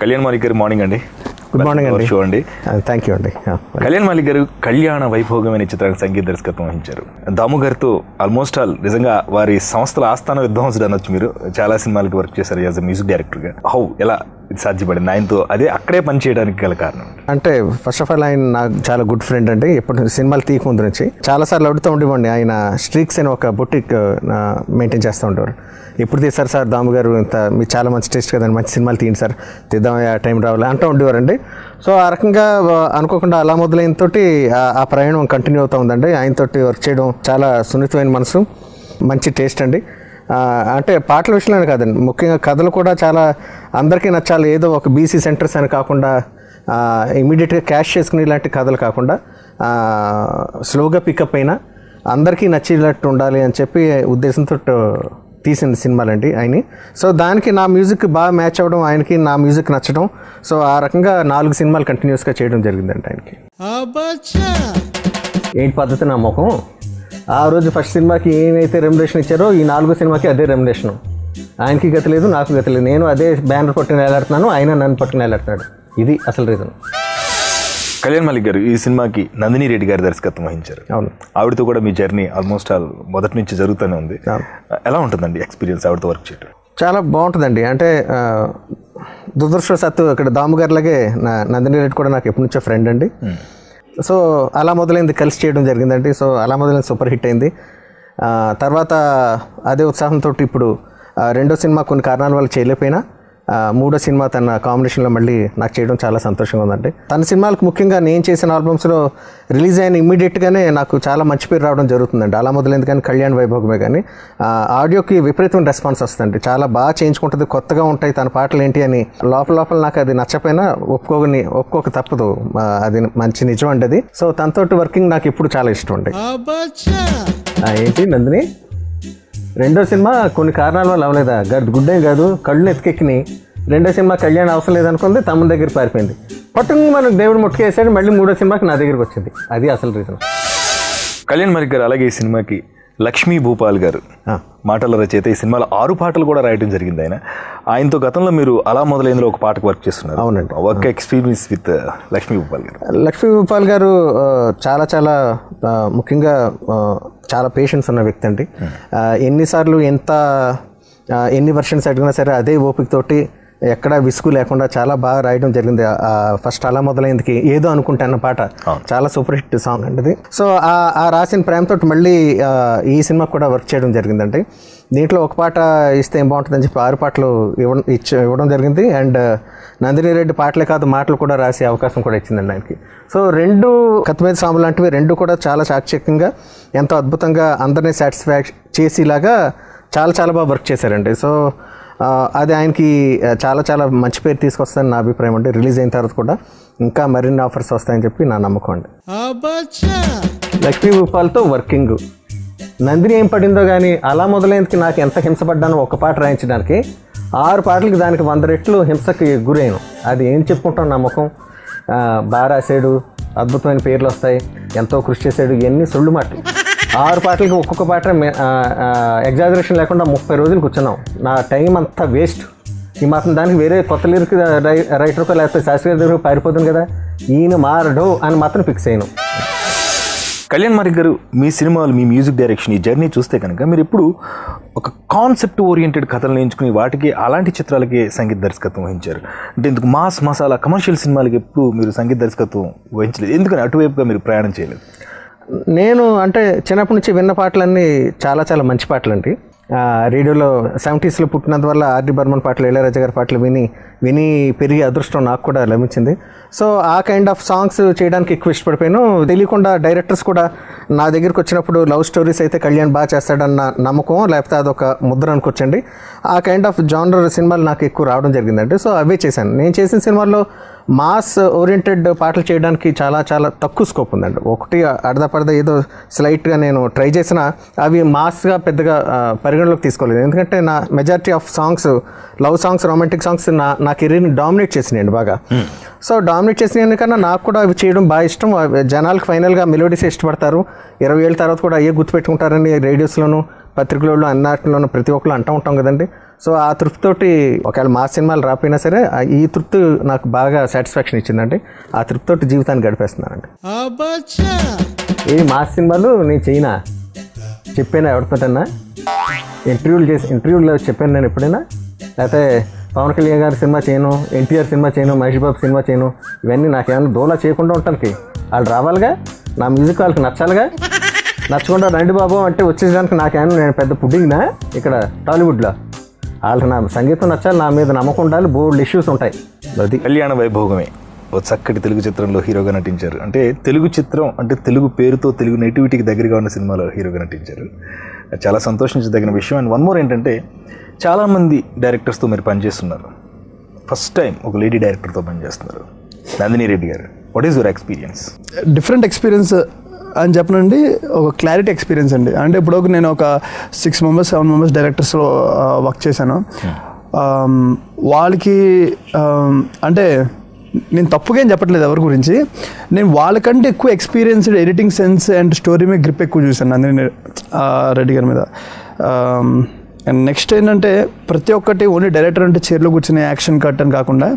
కళ్యాణ్ మాలిక్ గారు మార్నింగ్ అండి. Good morning అండి. షో అండి. థ్యాంక్ యూ అండి. కళ్యాణ్ మాలిక్ గారు కళ్యాణ వైభోగం అనే చిత్రానికి సంగీత దర్శకత్వం వహించారు. దాము గారితో ఆల్మోస్ట్ ఆల్ నిజంగా వారి సంస్థల ఆస్థాన విద్వాంసుడు అనొచ్చు. మీరు చాలా సినిమాలకి వర్క్ చేశారు యాజ్ అ మ్యూజిక్ డైరెక్టర్గా. ఎలా ఇది సాధ్యపడింది ఆయనతో అక్కడే పని చేయడానికి గల కారణం? అంటే ఫస్ట్ ఆఫ్ ఆల్ ఆయన నాకు చాలా గుడ్ ఫ్రెండ్ అండి. ఎప్పుడు సినిమాలు తీయకముందు నుంచి చాలాసార్లు అడుగుతూ ఉండేవాడిని. ఆయన స్ట్రీక్స్ అని ఒక బొటిక్ మెయింటైన్ చేస్తూ ఉండేవారు. ఎప్పుడు తీస్తారు సార్ దాము గారు, ఇంత మీరు చాలా మంచి టేస్ట్ కదండి, మంచి సినిమాలు తీయండి సార్, తీద్దాం ఆ టైం రావాలి అంటూ ఉండేవారండి. సో ఆ రకంగా అనుకోకుండా అలా మొదలైన తోటి ఆ ప్రయాణం కంటిన్యూ అవుతూ ఉందండి. ఆయనతోటి వర్క్ చేయడం చాలా సున్నితమైన మనసు, మంచి టేస్ట్ అండి. అంటే పాటల విషయంలోనే కాదండి, ముఖ్యంగా కథలు కూడా చాలా అందరికీ నచ్చాలి. ఏదో ఒక బీసీ సెంటర్స్ అని కాకుండా ఇమీడియట్గా క్యాష్ చేసుకునే ఇలాంటి కథలు కాకుండా స్లోగా పికప్ అయినా అందరికీ నచ్చేటట్టు ఉండాలి అని చెప్పి ఉద్దేశంతో తీసిన సినిమాలండి ఆయన. సో దానికి నా మ్యూజిక్ బాగా మ్యాచ్ అవ్వడం, ఆయనకి నా మ్యూజిక్ నచ్చడం. సో ఆ రకంగా 4 సినిమాలు కంటిన్యూస్గా చేయడం జరిగిందండి ఆయనకి. ఏంటి పద్ధతి నా ముఖం, ఆ రోజు ఫస్ట్ సినిమాకి ఏమైతే రెమ్యునరేషన్ ఇచ్చారో ఈ 4 సినిమాకి అదే రెమ్యునరేషన్. ఆయనకి గతి లేదు, నాకు గతి లేదు. నేను అదే బ్యానర్ పట్టుకుని వెళ్ళాడుతున్నాను, ఆయన నన్ను పట్టుకుని వెళ్ళాడుతున్నాడు. ఇది అసలు రీజన్. కళ్యాణ్ మాలిక్ గారు ఈ సినిమాకి నందిని రెడ్డి గారి దర్శకత్వం వహించారు. అవును. ఆవిడతో కూడా మీ జర్నీ ఆల్మోస్ట్ ఆల్ మొదటి నుంచి జరుగుతూనే ఉంది. ఎలా ఉంటుందండి ఎక్స్పీరియన్స్ ఆవిడతో వర్క్ చేయడం? చాలా బాగుంటుందండి. అంటే దురదృష్టవశాత్తు ఇక్కడ దాము గారిలాగే నందిని రెడ్డి కూడా నాకు ఎప్పటి నుంచో ఫ్రెండ్ అండి. సో అలా మొదలైంది, కలిసి చేయడం జరిగిందండి. సో అలా మొదలైంది, సూపర్ హిట్ అయింది. తర్వాత అదే ఉత్సాహంతో ఇప్పుడు రెండో సినిమా కొన్ని కారణాల వల్ల చేయలేకపోయినా మూడో సినిమా తన కాంబినేషన్లో మళ్ళీ నాకు చేయడం చాలా సంతోషంగా ఉందండి. తన సినిమాలకు ముఖ్యంగా నేను చేసిన ఆల్బమ్స్లో రిలీజ్ అయిన ఇమ్మీడియట్గానే నాకు చాలా మంచి పేరు రావడం జరుగుతుందండి. అలా మొదలైంది కానీ కళ్యాణ్ వైభోగమే కానీ ఆడియోకి విపరీతమైన రెస్పాన్స్ వస్తుందండి. చాలా బాగా చేయించుకుంటుంది, కొత్తగా ఉంటాయి తన పాటలు ఏంటి అని. లోపల నాకు అది నచ్చపోయినా ఒప్పుకోక తప్పదు, అది మంచి నిజం అండి అది. సో తనతోటి వర్కింగ్ నాకు ఇప్పుడు చాలా ఇష్టం అండి. ఏంటి నందిని, రెండో సినిమా కొన్ని కారణాల వల్ల అవ్వలేదా? గుడ్డేం కాదు, కళ్ళు ఎత్తుకెక్కినాయి. రెండో సినిమా కళ్యాణ్ అవసరం లేదనుకుంది, తమ్ముని దగ్గర పారిపోయింది. పట్టుకుని మనకు దేవుడు ముట్టుకేసాడు, మళ్ళీ మూడో సినిమాకి నా దగ్గరికి వచ్చింది. అది అసలు రీజన్. కళ్యాణ్ మాలిక్ గారు అలాగే ఈ సినిమాకి లక్ష్మీ భూపాల్ గారు మాటల రచయిత. ఈ సినిమాలో 6 పాటలు కూడా రాయడం జరిగింది. ఆయనతో గతంలో మీరు అలా మొదలైందిలో ఒక పాటకు వర్క్ చేస్తున్నారు. అవునండి. Work experience with Lakshmi Bhupal గారు. లక్ష్మీ భూపాల్ గారు చాలా ముఖ్యంగా చాలా పేషెన్స్ ఉన్న వ్యక్తి అండి. ఎన్నిసార్లు ఎన్ని వర్షన్స్ అడిగినా సరే అదే ఓపికతోటి ఎక్కడా విసుగు లేకుండా చాలా బాగా రాయడం జరిగింది. ఫస్ట్ అలా మొదలైందికి ఏదో అనుకుంటాన్న పాట చాలా సూపర్ హిట్ సాంగ్ అండి. సో ఆ రాసిన ప్రేమతో మళ్ళీ ఈ సినిమా కూడా వర్క్ చేయడం జరిగిందండి. దీంట్లో ఒక పాట ఇస్తే ఏం బాగుంటుందని చెప్పి 6 పాటలు ఇవ్వడం జరిగింది. అండ్ నందిని రెడ్డి పాటలే కాదు మాటలు కూడా రాసే అవకాశం కూడా ఇచ్చిందండి ఆయనకి. సో 2 కత్తిమీద సాంబు లాంటివి 2 కూడా చాలా చాకచక్యంగా ఎంతో అద్భుతంగా అందరినీ సాటిస్ఫాక్షన్ చేసేలాగా చాలా బాగా వర్క్ చేశారండి. సో అది ఆయనకి చాలా మంచి పేరు తీసుకొస్తుందని నా అభిప్రాయం అండి. రిలీజ్ అయిన తర్వాత కూడా ఇంకా మరిన్ని ఆఫర్స్ వస్తాయని చెప్పి నా నమ్మకం అండి. లక్ష్మీ భూపాల్తో వర్కింగ్ నందిని ఏం పడిందో కానీ అలా మొదలైనకి నాకు ఎంత హింసపడ్డానో ఒక పాట రాయించడానికి 6 పాటలకి దానికి 100 రెట్లు హింసకి గురైను. అది ఏం చెప్పుకుంటాం, నమ్మకం. బాగా రాశాడు, అద్భుతమైన పేర్లు వస్తాయి, ఎంతో కృషి చేశాడు, ఇవన్నీ సొల్లు మాటలు. 6 పాటలకి ఒక్కొక్క పాట ఎగ్జాజరేషన్ లేకుండా 30 రోజులు కూర్చున్నాం. నా టైం అంతా వేస్ట్. ఈ మాత్రం దానికి వేరే కొత్త లిరిక్ రైటర్కో లేకపోతే శాస్త్రి గారి దగ్గర పారిపోతుంది కదా, ఈయన మారడు అని మాత్రం ఫిక్స్ అయ్యాను. కళ్యాణ్ మాలిక్ గారు మీ సినిమాలు, మీ మ్యూజిక్ డైరెక్షన్, ఈ జర్నీ చూస్తే కనుక మీరు ఎప్పుడు ఒక కాన్సెప్ట్ ఓరియంటెడ్ కథలను ఎంచుకుని వాటికి అలాంటి చిత్రాలకి సంగీత దర్శకత్వం వహించారు. అంటే ఇందుకు మాస్ మసాలా కమర్షియల్ సినిమాలకి ఎప్పుడు మీరు సంగీత దర్శకత్వం వహించలేదు, ఎందుకని అటువైపుగా మీరు ప్రయాణం చేయలేదు? నేను అంటే చిన్నప్పటి నుంచి విన్న పాటలన్నీ చాలా మంచి పాటలండి. రేడియోలో 70sలో పుట్టినందువల్ల ఆర్డి బర్మన్ పాటలు, ఇళయరాజా గారి పాటలు విని పెరిగే అదృష్టం నాకు కూడా లభించింది. సో ఆ కైండ్ ఆఫ్ సాంగ్స్ చేయడానికి ఎక్కువ ఇష్టపడిపోయాను. తెలియకుండా డైరెక్టర్స్ కూడా నా దగ్గరికి వచ్చినప్పుడు లవ్ స్టోరీస్ అయితే కళ్యాణ్ బాగా చేస్తాడన్న నమ్మకం, లేకపోతే అదొక ముద్ర అనుకోవచ్చండి. ఆ కైండ్ ఆఫ్ జానర్ సినిమాలు నాకు ఎక్కువ రావడం జరిగిందండి. సో అవే చేశాను. నేను చేసిన సినిమాల్లో మాస్ ఓరియంటెడ్ పాటలు చేయడానికి చాలా తక్కువ స్కోప్ ఉందండి. ఒకటి అడదపడద ఏదో స్లైట్గా నేను ట్రై చేసినా అవి మాస్గా పెద్దగా పరిగణలోకి తీసుకోలేదు. ఎందుకంటే నా majority of songs love songs, romantic songs నా కెరీర్ని డామినేట్ చేసినాయండి బాగా. సో డామినేట్ చేసిన కన్నా నాకు కూడా అవి చేయడం బాగా ఇష్టం. జనాలకు ఫైనల్గా మెలోడీస్ ఇష్టపడతారు. 20 ఏళ్ళ తర్వాత కూడా అయ్యే గుర్తుపెట్టుకుంటారని రేడియోస్లోను, పత్రికలలో, అన్నిటిలోనూ ప్రతి ఒక్కరు అంటూ ఉంటాం కదండి. సో ఆ తృప్తితోటి ఒకవేళ మా సినిమాలు రాకపోయినా సరే ఈ తృప్తి నాకు బాగా సాటిస్ఫాక్షన్ ఇచ్చిందండి. ఆ తృప్తితోటి జీవితాన్ని గడిపేస్తున్నానండి. ఏ మా సినిమాలు నేను చేయనా, చెప్పానా ఎవరితోటన్నా, ఇంటర్వ్యూలో చెప్పాను నేను ఎప్పుడైనా, లేకపోతే పవన్ కళ్యాణ్ గారి సినిమా చేయను, ఎన్టీఆర్ సినిమా చేయను, మహేష్ బాబు సినిమా చేయను, ఇవన్నీ నాకేమైనా దోలా చేయకుండా ఉంటానికి వాళ్ళు రావాలిగా, నా మ్యూజిక్ వాళ్ళకి నచ్చాలిగా. నచ్చకుండా రండి బాబు అంటే వచ్చేదానికి నాకేమైనా నేను పెద్ద పుడ్డింగ్నా ఇక్కడ టాలీవుడ్లో. వాళ్ళకి నా సంగీతం నచ్చాలి, నా మీద నమ్మకం ఉండాలి, బోల్డ్ ఇష్యూస్ ఉంటాయి. అది కళ్యాణ వైభోగమే ఒక చక్కటి తెలుగు చిత్రంలో హీరోగా నటించారు. అంటే తెలుగు చిత్రం అంటే తెలుగు పేరుతో తెలుగు నేటివిటీకి దగ్గరగా ఉన్న సినిమాలో హీరోగా నటించారు. చాలా సంతోషించదగిన విషయం. అండ్ వన్ మోర్ ఏంటంటే చాలామంది డైరెక్టర్స్తో మీరు పనిచేస్తున్నారు, ఫస్ట్ టైం ఒక లేడీ డైరెక్టర్తో పనిచేస్తున్నారు, నందిని రెడ్డి గారు. What is your experience? Different experience అని చెప్పనండి, ఒక క్లారిటీ ఎక్స్పీరియన్స్ అండి. అంటే ఇప్పుడు నేను ఒక 6 members 7 members డైరెక్టర్స్లో వర్క్ చేశాను. వాళ్ళకి అంటే నేను తప్పుగా ఏం చెప్పట్లేదు ఎవరి గురించి, నేను వాళ్ళకంటే ఎక్కువ experienced editing sense and story మీద గ్రిప్ ఎక్కువ చూశాను నందిని రెడ్డి గారి మీద. అండ్ నెక్స్ట్ ఏంటంటే ప్రతి ఒక్కటి ఓన్లీ డైరెక్టర్ అంటే చైర్లో కూర్చునే యాక్షన్ కట్ అని కాకుండా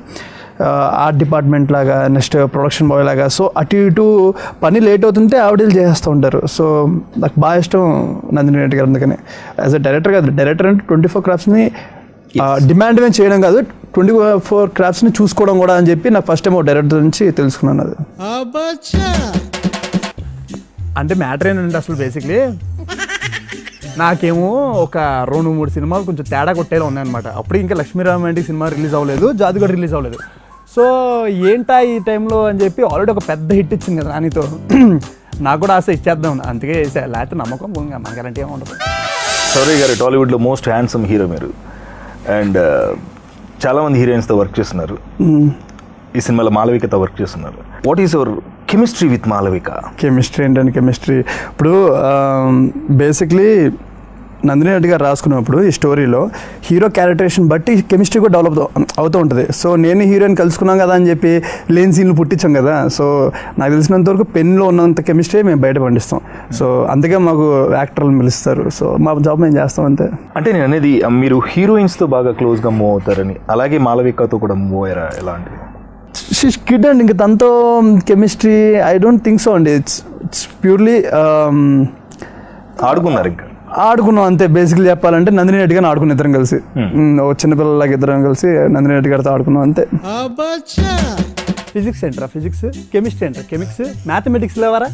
ఆర్ట్ డిపార్ట్మెంట్ లాగా, నెక్స్ట్ ప్రొడక్షన్ బాయ్ లాగా, సో అటు ఇటు పని లేట్ అవుతుంటే ఆవిడలు చేస్తూ ఉంటారు. సో నాకు బాగా ఇష్టం నందిని రెడ్డి గారు. అందుకని యాజ్ అ డైరెక్టర్ కాదు, డైరెక్టర్ అంటే 24 craftsని డిమాండ్ ఏం చేయడం కాదు, 24 craftsని చూసుకోవడం కూడా అని చెప్పి నాకు ఫస్ట్ టైం ఒక డైరెక్టర్ నుంచి తెలుసుకున్నాను. అది అంటే మ్యాటర్ ఏంటంటే అసలు బేసిక్లీ నాకేమో ఒక 2-3 సినిమాలు కొంచెం తేడా కొట్టేలా ఉన్నాయన్నమాట. అప్పుడు ఇంకా లక్ష్మీరామాంటి సినిమా రిలీజ్ అవ్వలేదు, జాదుగడ్ రిలీజ్ అవ్వలేదు. సో ఏంటా ఈ టైంలో అని చెప్పి ఆల్రెడీ ఒక పెద్ద హిట్ ఇచ్చింది కదా నానితో, నాకు కూడా ఆశ ఇచ్చేద్దాం, అందుకే లేకపోతే నమ్మకం మనకి అలాంటి ఏమి ఉండదు. శౌర్య గారు టాలీవుడ్లో మోస్ట్ హ్యాండ్సమ్ హీరో మీరు, అండ్ చాలామంది హీరోయిన్స్తో వర్క్ చేస్తున్నారు. ఈ సినిమాలో మాలవికతో వర్క్ చేస్తున్నారు. What is your chemistry with Malavika? Chemistry ఏంటంటే కెమిస్ట్రీ ఇప్పుడు బేసిక్లీ నందిని రెడ్డి గారు రాసుకున్నప్పుడు ఈ స్టోరీలో హీరో క్యారెక్టరేషన్ బట్టి కెమిస్ట్రీ కూడా డెవలప్ అవుతూ ఉంటుంది. సో నేను హీరోయిన్ కలుసుకున్నాం కదా అని చెప్పి లేని సీన్లు పుట్టించాం కదా. సో నాకు తెలిసినంతవరకు పెన్లో ఉన్నంత కెమిస్ట్రీ మేము బయట పండిస్తాం. సో అందుకే మాకు యాక్టర్లు పిలుస్తారు. సో మా జాబ్ మేము చేస్తాం అంతే. అంటే నేను అనేది మీరు హీరోయిన్స్తో బాగా క్లోజ్గా మూవ్ అవుతారని, అలాగే మాలవికతో కూడా మూవ్ అయ్యారా ఎలాంటి? కిడ్ అండి, ఇంక తనతో chemistry I don't think so అండి. ఇట్స్ ప్యూర్లీ ఆడుకున్నారు, ఇంకా ఆడుకున్నాం అంతే. బేసిక్లీ చెప్పాలంటే నందిని రెడ్డి గారిని ఆడుకున్నాం ఇద్దరం కలిసి, చిన్నపిల్లలకి ఇద్దరం కలిసి నందిని రెడ్డి గారితో ఆడుకున్నాం అంతే. ఫిజిక్స్ ఏంట్రా ఫిజిక్స్, కెమిస్ట్రీ ఏంట్రా కెమిక్స్, మ్యాథమెటిక్స్ లేవరా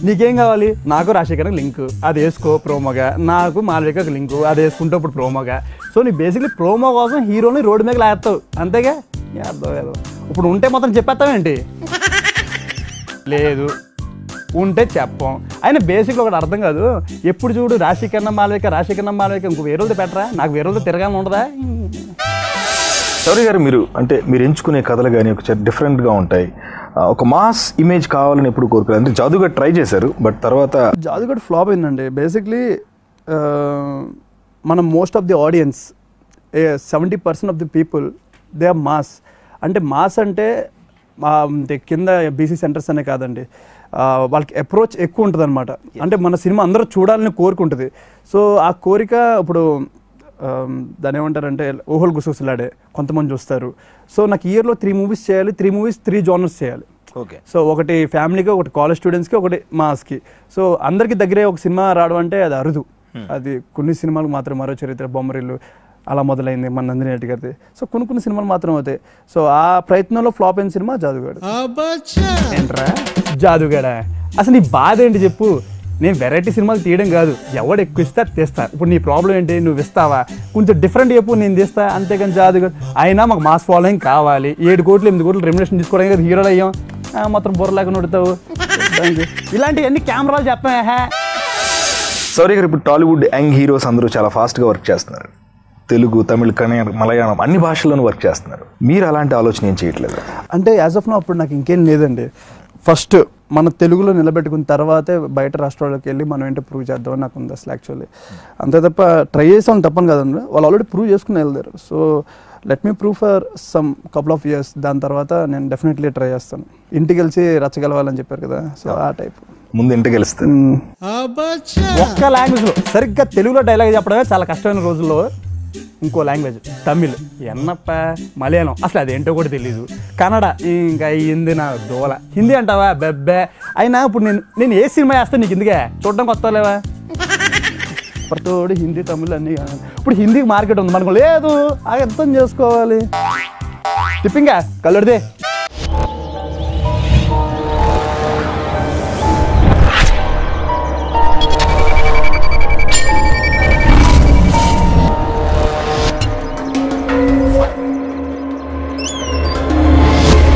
నీకేం కావాలి? నాకు రాజశేఖర్ లింక్ అది వేసుకో ప్రోమోగా, నాకు మాలవికకు లింకు అది వేసుకుంటూ ఇప్పుడు ప్రోమోగా. సో నీ బేసిక్లీ ప్రోమో కోసం హీరోని రోడ్డు మీద లేస్తావు అంతేగా. ఇప్పుడు ఉంటే మొత్తం చెప్పేస్తావేంటి? లేదు ఉంటే చెప్పం. అయినా బేసిక్గా ఒకటి అర్థం కాదు, ఎప్పుడు చూడు రాశికన్నా మాలవిక ఇంకో వేరేది పెట్టరా, నాకు వేరేది తిరగానే ఉండదా? శౌర్య గారు మీరు ఎంచుకునే కథలు కానీ ఒక డిఫరెంట్గా ఉంటాయి, ఒక మాస్ ఇమేజ్ కావాలని ఎప్పుడు కోరుకోలేదు. అంటే జాదుగడ్ ట్రై చేశారు, బట్ తర్వాత జాదుగడ్ ఫ్లాప్ అయిందండి. బేసిక్లీ మనం most of the audience 70% of the people they are mass. అంటే మాస్ అంటే కింద బీసీ సెంటర్స్ అనే కాదండి, వాళ్ళకి అప్రోచ్ ఎక్కువ ఉంటుంది అనమాట. అంటే మన సినిమా అందరూ చూడాలని కోరుకుంటుంది. సో ఆ కోరిక ఇప్పుడు దాని ఏమంటారంటే ఊహలు గుసగుసలాడే కొంతమంది చూస్తారు. సో నాకు ఇయర్లో 3 movies చేయాలి, 3 movies 3 genres చేయాలి. ఓకే. సో ఒకటి ఫ్యామిలీకి, ఒకటి కాలేజ్ స్టూడెంట్స్కి, ఒకటి మాస్కి. సో అందరికి దగ్గరే ఒక సినిమా రావడం అంటే అది అరుదు. అది కొన్ని సినిమాలకు మాత్రం, మరో చరిత్ర, బొమ్మరిల్లు అలా మొదలైంది మన నందిని రెడ్డి గారిది. సో కొన్ని సినిమాలు మాత్రం అవుతాయి. సో ఆ ప్రయత్నంలో ఫ్లాప్ అయిన సినిమా జాదుగడ్. ఏంట్రా జాదుగడా? అసలు నీ బాధ ఏంటి చెప్పు? నేను వెరైటీ సినిమాలు తీయడం కాదు, ఎవడు ఎక్కువ ఇస్తే తెస్తా. ఇప్పుడు నీ ప్రాబ్లం ఏంటి? నువ్వు ఇస్తావా? కొంచెం డిఫరెంట్ చెప్పు, నేను తీస్తా అంతేగాని జాదుగడ్. అయినా మాకు మాస్ ఫాలోయింగ్ కావాలి, 7 కోట్లు 8 కోట్లు రెమ్యునరేషన్ తీసుకోవడానికి కదా హీరోలు అయ్యాం. మొత్తం బుర్రలాగా నడుతావు ఇలాంటివన్నీ కెమెరాలు చెప్పా. శౌర్య గారు, ఇప్పుడు టాలీవుడ్ యంగ్ హీరోస్ అందరూ చాలా ఫాస్ట్గా వర్క్ చేస్తున్నారు. తెలుగు, తమిళ్, కన్నడ, మలయాళం అన్ని భాషల్లోనూ వర్క్ చేస్తున్నారు. మీరు అలాంటి ఆలోచన ఏం చేయట్లేదు? అంటే యాజ్ ఆఫ్ నో అప్పుడు నాకు ఇంకేం లేదండి. ఫస్ట్ మన తెలుగులో నిలబెట్టుకున్న తర్వాతే బయట రాష్ట్రాల్లోకి వెళ్ళి మనం ఏంటో ప్రూవ్ చేద్దామని నాకు ఉంది అసలు యాక్చువల్లీ. అంతే తప్ప ట్రై చేసాం తప్పని కదండి, వాళ్ళు ఆల్రెడీ ప్రూవ్ చేసుకుని వెళ్తారు. So let me prove for some couple of years, దాని తర్వాత నేను డెఫినెట్లీ ట్రై చేస్తాను. ఇంటికి వెళ్ళి రచ్చగలవాలని చెప్పారు కదా, సో ఆ టైప్. ముందు ఇంటికి వెళ్తాను. ఒక్క లాంగ్వేజ్లో సరిగ్గా తెలుగులో డైలాగ్ చెప్పడమే చాలా కష్టమైన రోజుల్లో ఇంకో లాంగ్వేజ్ తమిళ్, ఎన్నప్ప మలయాళం అసలు అదేంటో కూడా తెలీదు, కన్నడ ఇంకా హిందీ నా దోల. హిందీ అంటావా బెబ్బే. అయినా ఇప్పుడు నేను ఏ సినిమా వేస్తాను నీకు ఇందుకే చూడడానికి వస్తాలేవా? ప్రతోడు హిందీ తమిళ్ అన్నీ కావాలి. ఇప్పుడు హిందీకి మార్కెట్ ఉంది మనకు లేదు, అది అర్థం చేసుకోవాలి. తిప్పింగా కళ్ళొడితే